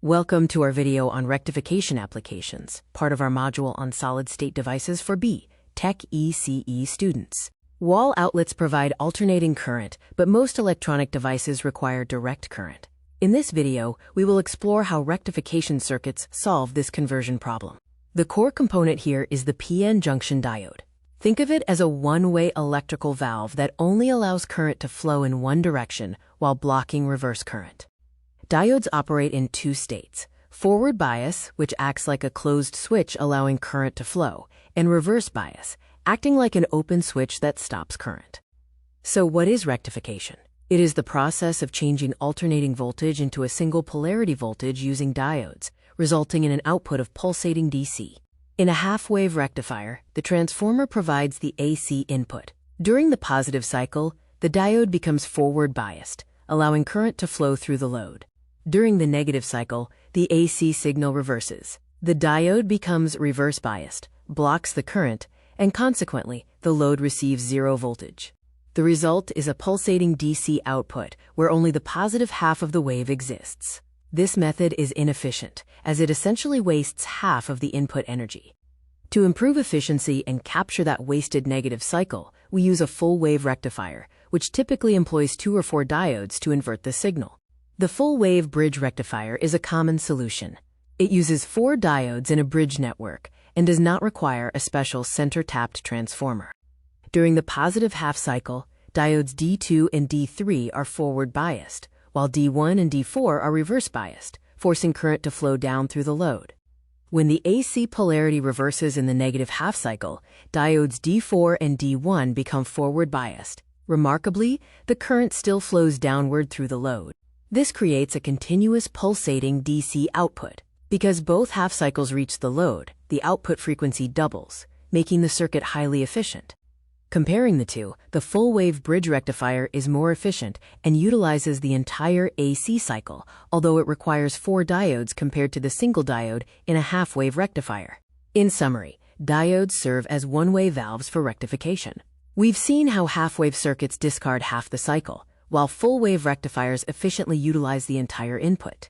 Welcome to our video on rectification applications, part of our module on solid-state devices for B.Tech ECE students. Wall outlets provide alternating current, but most electronic devices require direct current. In this video, we will explore how rectification circuits solve this conversion problem. The core component here is the PN junction diode. Think of it as a one-way electrical valve that only allows current to flow in one direction while blocking reverse current. Diodes operate in two states: forward bias, which acts like a closed switch allowing current to flow, and reverse bias, acting like an open switch that stops current. So what is rectification? It is the process of changing alternating voltage into a single polarity voltage using diodes, resulting in an output of pulsating DC. In a half-wave rectifier, the transformer provides the AC input. During the positive cycle, the diode becomes forward biased, allowing current to flow through the load. During the negative cycle, the AC signal reverses. The diode becomes reverse biased, blocks the current, and consequently, the load receives zero voltage. The result is a pulsating DC output where only the positive half of the wave exists. This method is inefficient, as it essentially wastes half of the input energy. To improve efficiency and capture that wasted negative cycle, we use a full-wave rectifier, which typically employs 2 or 4 diodes to invert the signal. The full-wave bridge rectifier is a common solution. It uses 4 diodes in a bridge network and does not require a special center-tapped transformer. During the positive half cycle, diodes D2 and D3 are forward biased, while D1 and D4 are reverse biased, forcing current to flow down through the load. When the AC polarity reverses in the negative half cycle, diodes D4 and D1 become forward biased. Remarkably, the current still flows downward through the load. This creates a continuous pulsating DC output. Because both half cycles reach the load, the output frequency doubles, making the circuit highly efficient. Comparing the two, the full-wave bridge rectifier is more efficient and utilizes the entire AC cycle, although it requires 4 diodes compared to the single diode in a half-wave rectifier. In summary, diodes serve as one-way valves for rectification. We've seen how half-wave circuits discard half the cycle, while full-wave rectifiers efficiently utilize the entire input.